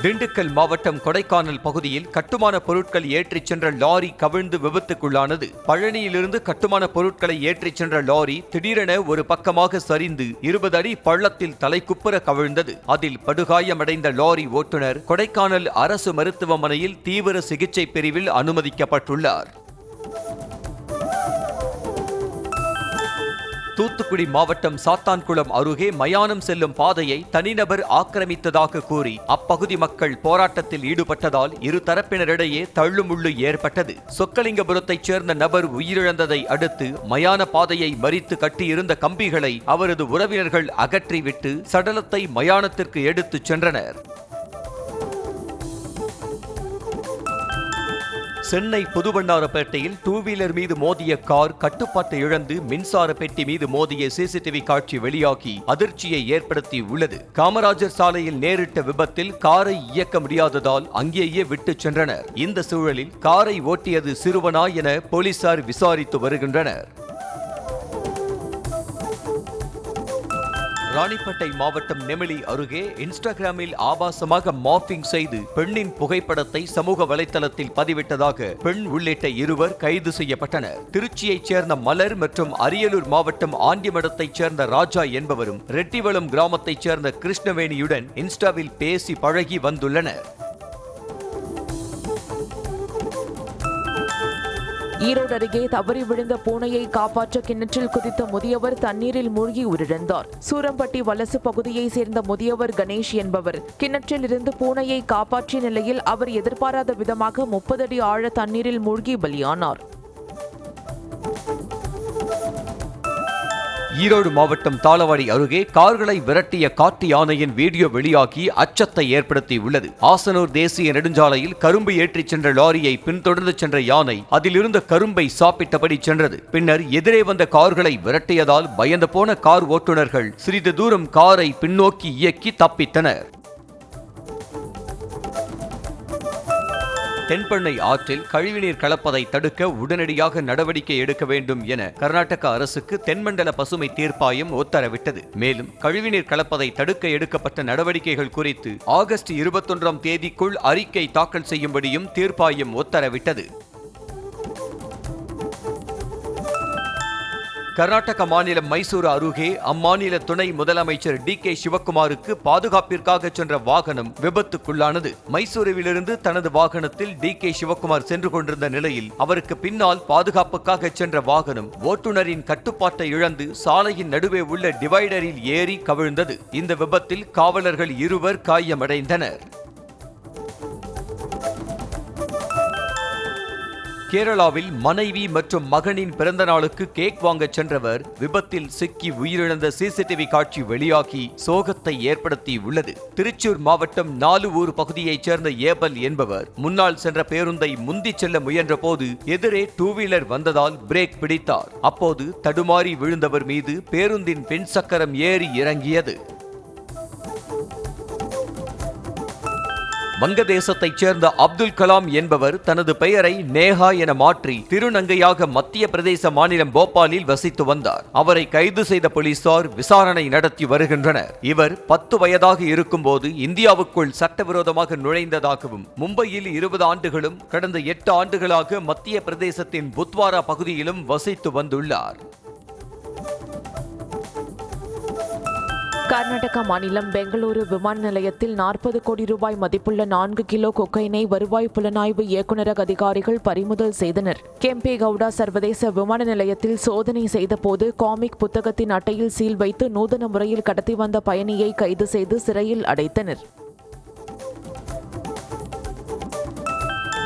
[SPEAKER 1] திண்டுக்கல் மாவட்டம் கொடைக்கானல் பகுதியில் கட்டுமான பொருட்கள் ஏற்றிச் சென்ற லாரி கவிழ்ந்து விபத்துக்குள்ளானது. பழனியிலிருந்து கட்டுமான பொருட்களை ஏற்றிச் சென்ற லாரி திடீரென ஒரு பக்கமாக சரிந்து 20 அடி பள்ளத்தில் தலைக்குப்புற கவிழ்ந்தது. அதில் படுகாயமடைந்த லாரி ஓட்டுநர் கொடைக்கானல் அரசு மருத்துவமனையில் தீவிர சிகிச்சை பிரிவில் அனுமதிக்கப்பட்டுள்ளார். தூத்துக்குடி மாவட்டம் சாத்தான்குளம் அருகே மயானம் செல்லும் பாதையை தனிநபர் ஆக்கிரமித்ததாக கூறி அப்பகுதி மக்கள் போராட்டத்தில் ஈடுபட்டதால் இரு தரப்பினரிடையே தள்ளுமுள்ளு ஏற்பட்டது. சொக்கலிங்கபுரத்தைச் சேர்ந்த நபர் உயிரிழந்ததை அடுத்து மயான பாதையை மறித்து கட்டியிருந்த கம்பிகளை அவரது உறவினர்கள் அகற்றிவிட்டு சடலத்தை மயானத்திற்கு எடுத்துச் சென்றனர். சென்னை புதுவண்ணாரப்பேட்டையில் டூ வீலர் மீது மோதிய கார் கட்டுப்பாட்டை இழந்து மின்சார பெட்டி மீது மோதிய சிசிடிவி காட்சி வெளியாகி அதிர்ச்சியை ஏற்படுத்தி உள்ளது. காமராஜர் சாலையில் நேரிட்ட விபத்தில் காரை இயக்க முடியாததால் அங்கேயே விட்டுச் சென்றனர். இந்த சூழலில் காரை ஓட்டியது சிறுவனா என போலீசார் விசாரித்து வருகின்றனர். ராணிப்பேட்டை மாவட்டம் நெமிலி அருகே இன்ஸ்டாகிராமில் ஆபாசமாக மார்பிங் செய்து பெண்ணின் புகைப்படத்தை சமூக வலைதளத்தில் பதிவிட்டதாக பெண் உள்ளிட்ட இருவர் கைது செய்யப்பட்டனர். திருச்சியைச் சேர்ந்த மலர் மற்றும் அரியலூர் மாவட்டம் ஆண்டிமடத்தைச் சேர்ந்த ராஜா என்பவரும் ரெட்டிவளம் கிராமத்தைச் சேர்ந்த கிருஷ்ணவேணியுடன் இன்ஸ்டாவில் பேசி பழகி வந்துள்ளனர்.
[SPEAKER 3] ஈரோடு அருகே தவறி விழுந்த பூனையை காப்பாற்ற கிணற்றில் குதித்த முதியவர் தண்ணீரில் மூழ்கி உயிரிழந்தார். சூரம்பட்டி வலசு பகுதியைச் சேர்ந்த முதியவர் கணேஷ் என்பவர் கிணற்றில் இருந்து பூனையை காப்பாற்றிய நிலையில் அவர் எதிர்பாராத விதமாக 30 அடி ஆழ தண்ணீரில் மூழ்கி பலியானார்.
[SPEAKER 1] ஈரோடு மாவட்டம் தாளவாடி அருகே கார்களை விரட்டிய காட்டு யானையின் வீடியோ வெளியாகி அச்சத்தை ஏற்படுத்தியுள்ளது. ஆசனூர் தேசிய நெடுஞ்சாலையில் கரும்பு ஏற்றிச் சென்ற லாரியை பின்தொடர்ந்து சென்ற யானை அதிலிருந்த கரும்பை சாப்பிட்டபடி சென்றது. பின்னர் எதிரே வந்த கார்களை விரட்டியதால் பயந்து போன கார் ஓட்டுநர்கள் சிறிது தூரம் காரை பின்னோக்கி இயக்கி தப்பித்தனர். தென்பெண்ணை ஆற்றில் கழிவுநீர் கலப்பதை தடுக்க உடனடியாக நடவடிக்கை எடுக்க வேண்டும் என கர்நாடக அரசுக்கு தென்மண்டல பசுமை தீர்ப்பாயம் உத்தரவிட்டது. மேலும் கழிவுநீர் கலப்பதை தடுக்க எடுக்கப்பட்ட நடவடிக்கைகள் குறித்து ஆகஸ்ட் 21ஆம் தேதிக்குள் அறிக்கை தாக்கல் செய்யும்படியும் தீர்ப்பாயம் உத்தரவிட்டது. கர்நாடக மாநிலம் மைசூரு அருகே அம்மாநில துணை முதலமைச்சர் DK சிவக்குமாருக்கு பாதுகாப்பிற்காக சென்ற வாகனம் விபத்துக்குள்ளானது. மைசூருவிலிருந்து தனது வாகனத்தில் DK சிவக்குமார் சென்று கொண்டிருந்த நிலையில் அவருக்கு பின்னால் பாதுகாப்புக்காக சென்ற வாகனம் ஓட்டுநரின் கட்டுப்பாட்டை இழந்து சாலையின் நடுவே உள்ள டிவைடரில் ஏறி கவிழ்ந்தது. இந்த விபத்தில் காவலர்கள் இருவர் காயமடைந்தனர். கேரளாவில் மனைவி மற்றும் மகனின் பிறந்த நாளுக்கு கேக் வாங்க சென்றவர் விபத்தில் சிக்கி உயிரிழந்த சிசிடிவி காட்சி வெளியாகி சோகத்தை ஏற்படுத்தியுள்ளது. திருச்சூர் மாவட்டம் நாலுவூர் பகுதியைச் சேர்ந்த ஏபல் என்பவர் முன்னால் சென்ற பேருந்தை முந்தி செல்ல முயன்ற போது எதிரே 2 வீலர் வந்ததால் பிரேக் பிடித்தார். அப்போது தடுமாறி விழுந்தவர் மீது பேருந்தின் பின் சக்கரம் ஏறி இறங்கியது. வங்கதேசத்தைச் சேர்ந்த அப்துல் கலாம் என்பவர் தனது பெயரை நேஹா என மாற்றி திருநங்கையாக மத்திய பிரதேச மாநிலம் போபாலில் வசித்து வந்தார். அவரை கைது செய்த போலீசார் விசாரணை நடத்தி வருகின்றனர். இவர் 10 வயதாக இருக்கும்போது இந்தியாவுக்குள் சட்டவிரோதமாக நுழைந்ததாகவும் மும்பையில் 20 ஆண்டுகளும் கடந்த 8 ஆண்டுகளாக மத்திய பிரதேசத்தின் புத்வாரா பகுதியிலும் வசித்து வந்துள்ளார்.
[SPEAKER 3] கர்நாடக மாநிலம் பெங்களூரு விமான நிலையத்தில் 40 கோடி ரூபாய் மதிப்புள்ள 4 கிலோ கொக்கைனை வருவாய் புலனாய்வு இயக்குநரக அதிகாரிகள் பறிமுதல் செய்தனர். கெம்பே கவுடா சர்வதேச விமான நிலையத்தில் சோதனை செய்தபோது காமிக் புத்தகத்தின் அட்டையில் சீல் வைத்து நூதன முறையில் கடத்தி வந்த பயணியை கைது செய்து சிறையில் அடைத்தனர்.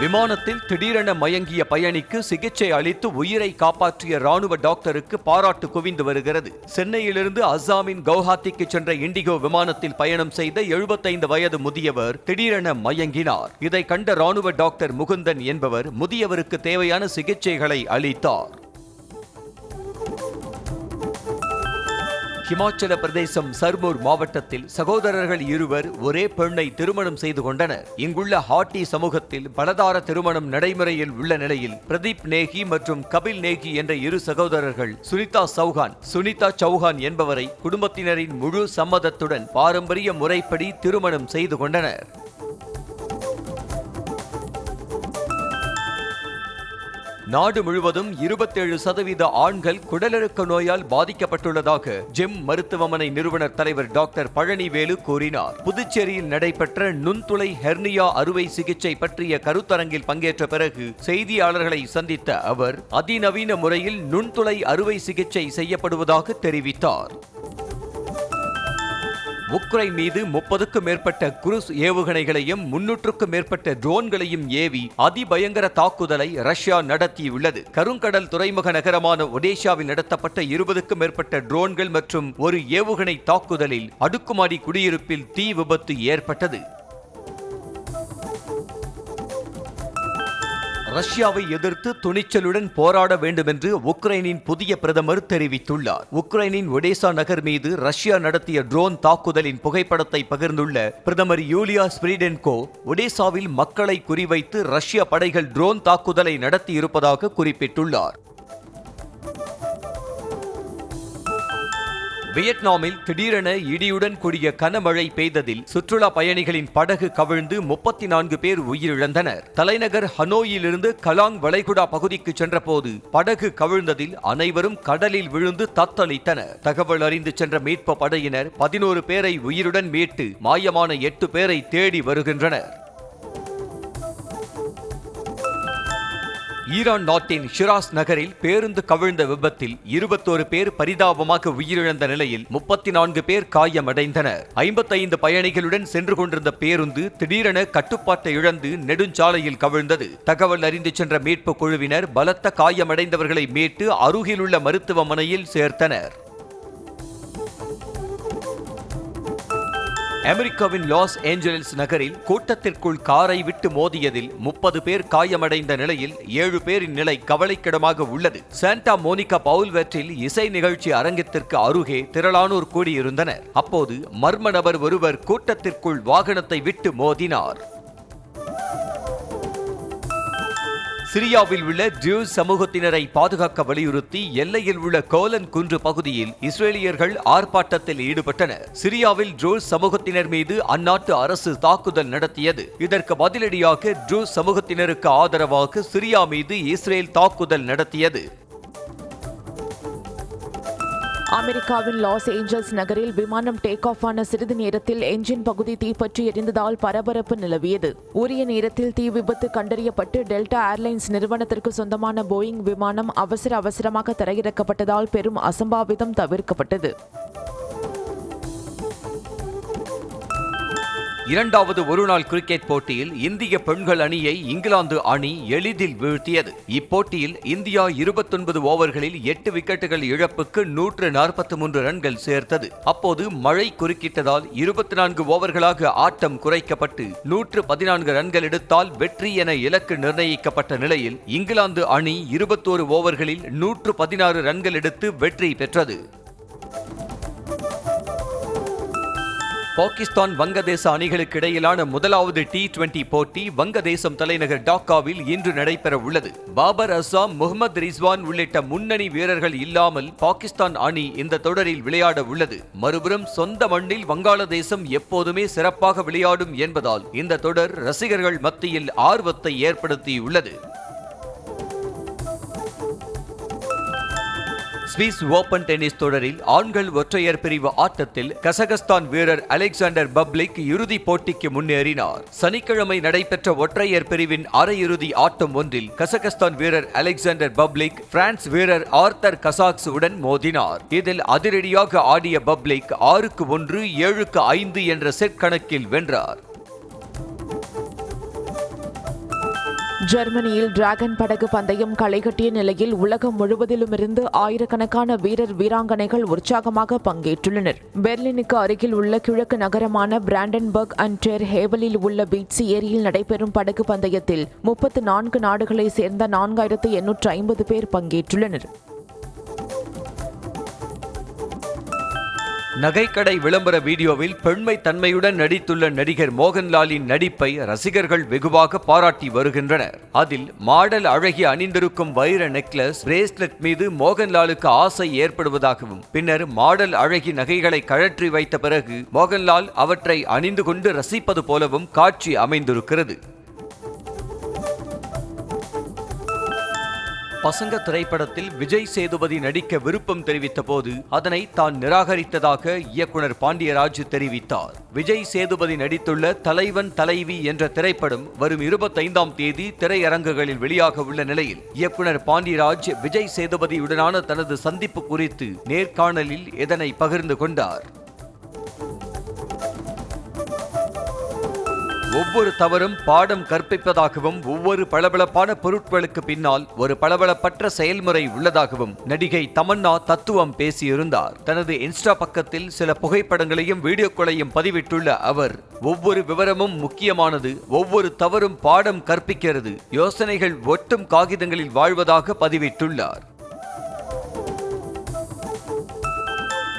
[SPEAKER 1] விமானத்தில் திடீரென மயங்கிய பயணிக்கு சிகிச்சை அளித்து உயிரை காப்பாற்றிய ராணுவ டாக்டருக்கு பாராட்டு குவிந்து வருகிறது. சென்னையிலிருந்து அஸ்ஸாமின் கவுஹாத்திக்கு சென்ற இண்டிகோ விமானத்தில் பயணம் செய்த 75 வயது முதியவர் திடீரென மயங்கினார். இதை கண்ட ராணுவ டாக்டர் முகுந்தன் என்பவர் முதியவருக்கு தேவையான சிகிச்சைகளை அளித்தார். ஹிமாச்சல பிரதேசம் சர்மூர் மாவட்டத்தில் சகோதரர்கள் இருவர் ஒரே பெண்ணை திருமணம் செய்து கொண்டனர். இங்குள்ள ஹாட்டி சமூகத்தில் பலதார திருமணம் நடைமுறையில் உள்ள நிலையில் பிரதீப் நேகி மற்றும் கபில் நேகி என்ற இரு சகோதரர்கள் சுனிதா சௌஹான் என்பவரை குடும்பத்தினரின் முழு சம்மதத்துடன் பாரம்பரிய முறைப்படி திருமணம் செய்து கொண்டனர். நாடு முழுவதும் 27% ஆண்கள் குடலிறக்க நோயால் பாதிக்கப்பட்டுள்ளதாக ஜெம் மருத்துவமனை நிறுவனர் தலைவர் டாக்டர் பழனிவேலு கூறினார். புதுச்சேரியில் நடைபெற்ற நுண்துளை ஹெர்னியா அறுவை சிகிச்சை பற்றிய கருத்தரங்கில் பங்கேற்ற பிறகு செய்தியாளர்களை சந்தித்த அவர் அதிநவீன முறையில் நுண்துளை அறுவை சிகிச்சை செய்யப்படுவதாக தெரிவித்தார். உக்ரைன் மீது 30க்கும் மேற்பட்ட குரூஸ் ஏவுகணைகளையும் 300க்கும் மேற்பட்ட ட்ரோன்களையும் ஏவி அதிபயங்கர தாக்குதலை ரஷ்யா நடத்தியுள்ளது. கருங்கடல் துறைமுக நகரமான ஒடேஷாவில் நடத்தப்பட்ட 20க்கும் மேற்பட்ட ட்ரோன்கள் மற்றும் ஒரு ஏவுகணை தாக்குதலில் அடுக்குமாடி குடியிருப்பில் தீ விபத்து ஏற்பட்டது. ரஷ்யாவை எதிர்த்து துணிச்சலுடன் போராட வேண்டும் என்று உக்ரைனின் புதிய பிரதமர் தெரிவித்துள்ளார். உக்ரைனின் ஒடேசா நகர் மீது ரஷ்யா நடத்திய ட்ரோன் தாக்குதலின் புகைப்படத்தை பகிர்ந்துள்ள பிரதமர் யூலியா ஸ்பிரிடென்கோ ஒடேசாவில் மக்களை குறிவைத்து ரஷ்ய படைகள் ட்ரோன் தாக்குதலை நடத்தியிருப்பதாக குறிப்பிட்டுள்ளார். வியட்நாமில் திடீரென இடியுடன் கூடிய கனமழை பெய்ததில் சுற்றுலா பயணிகளின் படகு கவிழ்ந்து 34 பேர் உயிரிழந்தனர். தலைநகர் ஹனோயிலிருந்து கலாங் வளைகுடா பகுதிக்கு சென்றபோது படகு கவிழ்ந்ததில் அனைவரும் கடலில் விழுந்து தத்தளித்தனர். தகவல் அறிந்து சென்ற மீட்பு படையினர் 11 பேரை உயிருடன் மீட்டு மாயமான 8 பேரை தேடி வருகின்றனர். ஈரான் நாட்டின் ஷிராஸ் நகரில் பேருந்து கவிழ்ந்த விபத்தில் 21 பேர் பரிதாபமாக உயிரிழந்த நிலையில் 34 பேர் காயமடைந்தனர். 55 பயணிகளுடன் சென்று கொண்டிருந்த பேருந்து திடீரென கட்டுப்பாட்டை இழந்து நெடுஞ்சாலையில் கவிழ்ந்தது. தகவல் அறிந்து சென்ற மீட்பு குழுவினர் பலத்த காயமடைந்தவர்களை மீட்டு அருகிலுள்ள மருத்துவமனையில் சேர்த்தனர். அமெரிக்காவின் லாஸ் ஏஞ்சல்ஸ் நகரில் கூட்டத்திற்குள் காரை விட்டு மோதியதில் 30 பேர் காயமடைந்த நிலையில் 7 பேரின் நிலை கவலைக்கிடமாக உள்ளது. சாண்டா மோனிகா பவுல்வெற்றில் இசை நிகழ்ச்சி அரங்கத்திற்கு அருகே திரளானோர் கூடியிருந்தனர். அப்போது மர்ம நபர் ஒருவர் கூட்டத்திற்குள் வாகனத்தை விட்டு மோதினார். சிரியாவில் உள்ள ஜூஸ் சமூகத்தினரை பாதுகாக்க வலியுறுத்தி எல்லையில் உள்ள கோலன் குன்று பகுதியில் இஸ்ரேலியர்கள் ஆர்ப்பாட்டத்தில் ஈடுபட்டனர். சிரியாவில் ஜூஸ் சமூகத்தினர் மீது அந்நாட்டு அரசு தாக்குதல் நடத்தியது. இதற்கு பதிலடியாக ஜூஸ் சமூகத்தினருக்கு ஆதரவாக சிரியா மீது இஸ்ரேல் தாக்குதல் நடத்தியது.
[SPEAKER 3] அமெரிக்காவின் லாஸ் ஏஞ்சல்ஸ் நகரில் விமானம் டேக் ஆஃப் ஆன சிறிது நேரத்தில் என்ஜின் பகுதி தீப்பற்றி எரிந்ததால் பரபரப்பு நிலவியது. உரிய நேரத்தில் தீ விபத்து கண்டறியப்பட்டு டெல்டா ஏர்லைன்ஸ் நிறுவனத்திற்கு சொந்தமான போயிங் விமானம் அவசரமாக தரையிறக்கப்பட்டதால் பெரும் அசம்பாவிதம் தவிர்க்கப்பட்டது.
[SPEAKER 1] இரண்டாவது ஒருநாள் கிரிக்கெட் போட்டியில் இந்திய பெண்கள் அணியை இங்கிலாந்து அணி எளிதில் வீழ்த்தியது. இப்போட்டியில் இந்தியா 29 ஓவர்களில் 8 விக்கெட்டுகள் இழப்புக்கு 143 ரன்கள் சேர்த்தது. அப்போது மழை குறுக்கிட்டதால் 24 ஓவர்களாக ஆட்டம் குறைக்கப்பட்டு 114 ரன்கள் எடுத்தால் வெற்றி என இலக்கு நிர்ணயிக்கப்பட்ட நிலையில் இங்கிலாந்து அணி 21 ஓவர்களில் 116 ரன்கள் எடுத்து வெற்றி பெற்றது. பாகிஸ்தான் வங்கதேச அணிகளுக்கு இடையிலான முதலாவது T20 போட்டி வங்கதேசம் தலைநகர் டாக்காவில் இன்று நடைபெற உள்ளது. பாபர் அசாம், முகமது ரிஸ்வான் உள்ளிட்ட முன்னணி வீரர்கள் இல்லாமல் பாகிஸ்தான் அணி இந்த தொடரில் விளையாட உள்ளது. மறுபுறம் சொந்த மண்ணில் வங்காளதேசம் எப்போதுமே சிறப்பாக விளையாடும் என்பதால் இந்த தொடர் ரசிகர்கள் மத்தியில் ஆர்வத்தை ஏற்படுத்தியுள்ளது. ஸ்விஸ் ஓபன் டென்னிஸ் தொடரில் ஆண்கள் ஒற்றையர் பிரிவு ஆட்டத்தில் கசகஸ்தான் வீரர் அலெக்சாண்டர் பப்ளிக் இறுதிப் போட்டிக்கு முன்னேறினார். சனிக்கிழமை நடைபெற்ற ஒற்றையர் பிரிவின் அரையிறுதி ஆட்டம் ஒன்றில் கசகஸ்தான் வீரர் அலெக்சாண்டர் பப்ளிக் பிரான்ஸ் வீரர் ஆர்த்தர் கசாக்ஸ் உடன் மோதினார். இதில் அதிரடியாக ஆடிய பப்ளிக் 6-1, 7-5 என்ற செட் கணக்கில் வென்றார்.
[SPEAKER 3] ஜெர்மனியில் டிராகன் படகு பந்தயம் களைகட்டிய நிலையில் உலகம் முழுவதிலுமிருந்து ஆயிரக்கணக்கான வீரர் வீராங்கனைகள் உற்சாகமாக பங்கேற்றுள்ளனர். பெர்லினுக்கு அருகில் உள்ள கிழக்கு நகரமான பிராண்டன்பர்க் அண்ட் டெர் ஹேவலில் உள்ள பீட்சி ஏரியில் நடைபெறும் படகு பந்தயத்தில் 34 நாடுகளைச் சேர்ந்த 4850 பேர் பங்கேற்றுள்ளனர்.
[SPEAKER 1] நகைக்கடை விளம்பர வீடியோவில் பெண்மை தன்மையுடன் நடித்துள்ள நடிகர் மோகன்லாலின் நடிப்பை ரசிகர்கள் வெகுவாக பாராட்டி வருகின்றனர். அதில் மாடல் அழகி அணிந்திருக்கும் வைர நெக்லஸ், பிரேஸ்லெட் மீது மோகன்லாலுக்கு ஆசை ஏற்படுவதாகவும் பின்னர் மாடல் அழகி நகைகளை கழற்றி வைத்த பிறகு மோகன்லால் அவற்றை அணிந்து கொண்டு ரசிப்பது போலவும் காட்சி அமைந்திருக்கிறது. பசங்க திரைப்படத்தில் விஜய் சேதுபதி நடிக்க விருப்பம் தெரிவித்த போது அதனை தான் நிராகரித்ததாக இயக்குனர் பாண்டியராஜ் தெரிவித்தார். விஜய் சேதுபதி நடித்துள்ள தலைவன் தலைவி என்ற திரைப்படம் வரும் 25ஆம் தேதி திரையரங்குகளில் வெளியாக உள்ள நிலையில் இயக்குனர் பாண்டியராஜ் விஜய் சேதுபதியுடனான தனது சந்திப்பு குறித்து நேர்காணலில் இதனை பகிர்ந்து கொண்டார். ஒவ்வொரு தவறும் பாடம் கற்பிப்பதாகவும் ஒவ்வொரு பளபளப்பான பொருட்களுக்கு பின்னால் ஒரு பளபளப்பற்ற செயல்முறை உள்ளதாகவும் நடிகை தமன்னா தத்துவம் பேசியிருந்தார். தனது இன்ஸ்டா பக்கத்தில் சில புகைப்படங்களையும் வீடியோக்களையும் பதிவிட்டுள்ள அவர், ஒவ்வொரு விவரமும் முக்கியமானது, ஒவ்வொரு தவறும் பாடம் கற்பிக்கிறது, யோசனைகள் ஒட்டும் காகிதங்களில் வாழ்வதாக பதிவிட்டுள்ளார்.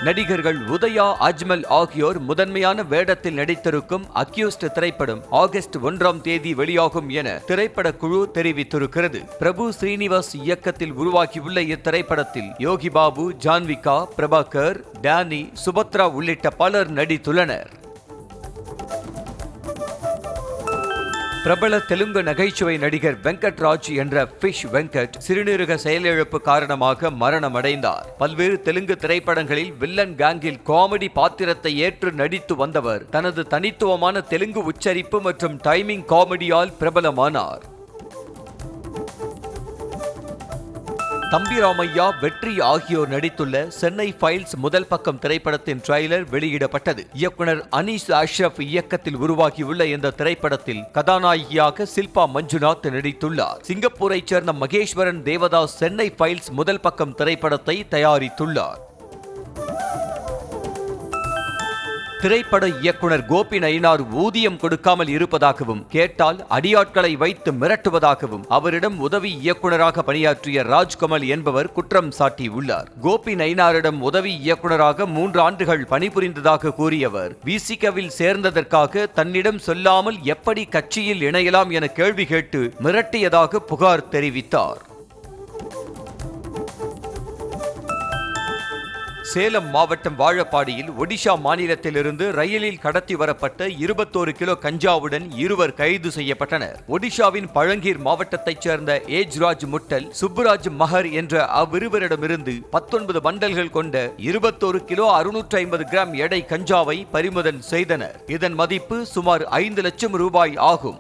[SPEAKER 1] நடிகர்கள் உதயா, அஜ்மல் ஆகியோர் முதன்மையான வேடத்தில் நடித்திருக்கும் அக்யூஸ்ட் திரைப்படம் ஆகஸ்ட் 1ஆம் தேதி வெளியாகும் என திரைப்பட குழு தெரிவித்திருக்கிறது. பிரபு ஸ்ரீனிவாஸ் இயக்கத்தில் உருவாகியுள்ள இத்திரைப்படத்தில் யோகி பாபு, ஜான்விகா, பிரபாகர், டேனி, சுபத்ரா உள்ளிட்ட பலர் நடித்துள்ளனர். பிரபல தெலுங்கு நகைச்சுவை நடிகர் வெங்கட்ராஜ் என்ற ஃபிஷ் வெங்கட் சிறுநீரக செயலிழப்பு காரணமாக மரணமடைந்தார். பல்வேறு தெலுங்கு திரைப்படங்களில் வில்லன் கேங்கில் காமெடி பாத்திரத்தை ஏற்று நடித்து வந்தவர் தனது தனித்துவமான தெலுங்கு உச்சரிப்பு மற்றும் டைமிங் காமெடியால் பிரபலமானார். தம்பி ராமையா, வெற்றி ஆகியோர் நடித்துள்ள சென்னை ஃபைல்ஸ் முதல் பக்கம் திரைப்படத்தின் ட்ரைலர் வெளியிடப்பட்டது. இயக்குனர் அனீஸ் அஷ்ரப் இயக்கத்தில் உருவாகியுள்ள இந்த திரைப்படத்தில் கதாநாயகியாக சில்பா மஞ்சுநாத் நடித்துள்ளார். சிங்கப்பூரைச் சேர்ந்த மகேஸ்வரன் தேவதாஸ் சென்னை ஃபைல்ஸ் முதல் பக்கம் திரைப்படத்தை தயாரித்துள்ளார். திரைப்பட இயக்குனர் கோபி நயினார் ஊதியம் கொடுக்காமல் இருப்பதாகவும், கேட்டால் அடியாட்களை வைத்து மிரட்டுவதாகவும் அவரிடம் உதவி இயக்குனராக பணியாற்றிய ராஜ்கமல் என்பவர் குற்றம் சாட்டியுள்ளார். கோபி நயினாரிடம் உதவி இயக்குனராக 3 ஆண்டுகள் பணிபுரிந்ததாக கூறியவர் விசிகவில் சேர்ந்ததற்காக தன்னிடம் சொல்லாமல் எப்படி கட்சியில் இணையலாம் என கேள்வி கேட்டு மிரட்டியதாக புகார் தெரிவித்தார். சேலம் மாவட்டம் வாழப்பாடியில் ஒடிஷா மாநிலத்திலிருந்து ரயிலில் கடத்தி வரப்பட்ட 21 கிலோ கஞ்சாவுடன் 2 கைது செய்யப்பட்டனர். ஒடிஷாவின் பழங்கீர் மாவட்டத்தைச் சேர்ந்த ஏஜ்ராஜ் முட்டல், சுப்புராஜ் மஹர் என்ற அவ்விருவரிடமிருந்து 19 பண்டல்கள் கொண்ட 21 கிலோ 650 கிராம் எடை கஞ்சாவை பறிமுதல் செய்தனர். இதன் மதிப்பு சுமார் 5 லட்சம் ரூபாய் ஆகும்.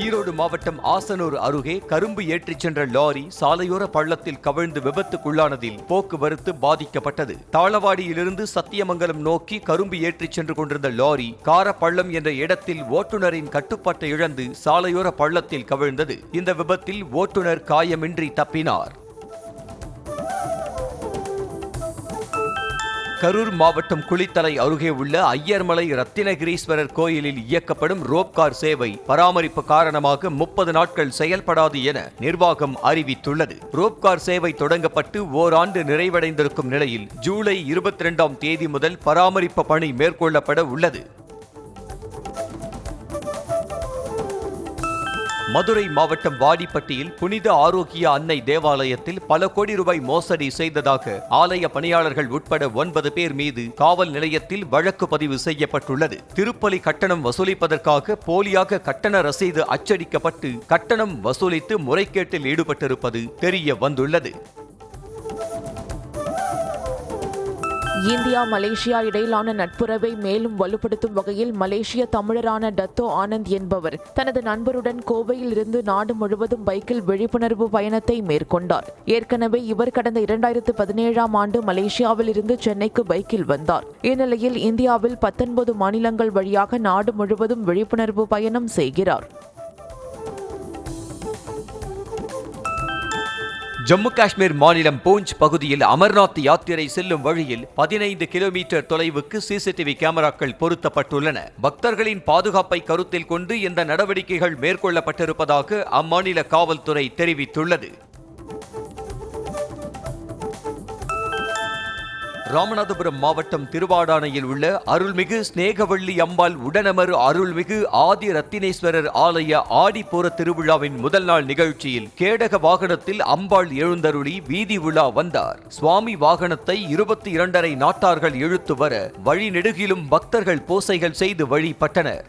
[SPEAKER 1] ஈரோடு மாவட்டம் ஆசனூர் அருகே கரும்பு ஏற்றிச் சென்ற லாரி சாலையோர பள்ளத்தில் கவிழ்ந்து விபத்துக்குள்ளானதில் போக்குவரத்து பாதிக்கப்பட்டது. தாளவாடியிலிருந்து சத்தியமங்கலம் நோக்கி கரும்பு ஏற்றிச் சென்று கொண்டிருந்த லாரி காரப்பள்ளம் என்ற இடத்தில் ஓட்டுநரின் கட்டுப்பாட்டை இழந்து சாலையோர பள்ளத்தில் கவிழ்ந்தது. இந்த விபத்தில் ஓட்டுநர் காயமின்றி தப்பினார். கரூர் மாவட்டம் குளித்தலை அருகே உள்ள ஐயர்மலை ரத்தினகிரீஸ்வரர் கோயிலில் இயக்கப்படும் ரோப்கார் சேவை பராமரிப்பு காரணமாக 30 நாட்கள் செயல்படாது என நிர்வாகம் அறிவித்துள்ளது. ரோப்கார் சேவை தொடங்கப்பட்டு ஓராண்டு நிறைவடைந்திருக்கும் நிலையில் ஜூலை 22ஆம் தேதி முதல் பராமரிப்பு பணி மேற்கொள்ளப்பட உள்ளது. மதுரை மாவட்டம் வாடிப்பட்டியில் புனித ஆரோக்கிய அன்னை தேவாலயத்தில் பல கோடி ரூபாய் மோசடி செய்ததாக ஆலய பணியாளர்கள் உட்பட 9 பேர் மீது காவல் நிலையத்தில் வழக்கு பதிவு செய்யப்பட்டுள்ளது. திருப்பலி கட்டணம் வசூலிப்பதற்காக போலியாக கட்டண ரசீது அச்சடிக்கப்பட்டு கட்டணம் வசூலித்து முறைகேட்டில் ஈடுபட்டிருப்பது தெரிய வந்துள்ளது.
[SPEAKER 3] இந்தியா மலேசியா இடையிலான நட்புறவை மேலும் வலுப்படுத்தும் வகையில் மலேசிய தமிழரான டத்தோ ஆனந்த் என்பவர் தனது நண்பருடன் கோவையில் இருந்து நாடு முழுவதும் பைக்கில் விழிப்புணர்வு பயணத்தை மேற்கொண்டார். ஏற்கனவே இவர் கடந்த 2017ஆம் ஆண்டு மலேசியாவில் இருந்து சென்னைக்கு பைக்கில் வந்தார். இந்நிலையில் இந்தியாவில் 19 மாநிலங்கள் வழியாக நாடு முழுவதும் விழிப்புணர்வு பயணம் செய்கிறார்.
[SPEAKER 1] ஜம்மு காஷ்மீர் மாநிலம் பூஞ்ச் பகுதியில் அமர்நாத் யாத்திரை செல்லும் வழியில் 15 கிலோமீட்டர் தொலைவுக்கு சிசிடிவி கேமராக்கள் பொருத்தப்பட்டுள்ளன. பக்தர்களின் பாதுகாப்பை கருத்தில் கொண்டு இந்த நடவடிக்கைகள் மேற்கொள்ளப்பட்டிருப்பதாக அம்மாநில காவல்துறை தெரிவித்துள்ளது. ராமநாதபுரம் மாவட்டம் திருவாடானையில் உள்ள அருள்மிகு ஸ்நேகவள்ளி அம்பாள் உடனமர் அருள்மிகு ஆதி ரத்தினேஸ்வரர் ஆலய ஆடிப்பூர திருவிழாவின் முதல் நாள் நிகழ்ச்சியில் கேடக வாகனத்தில் அம்பாள் எழுந்தருளி வீதி உலா வந்தார். சுவாமி வாகனத்தை 22.5 நாட்டார்கள் இழுத்து வர வழி நெடுகிலும் பக்தர்கள் பூசைகள் செய்து வழிபட்டனர்.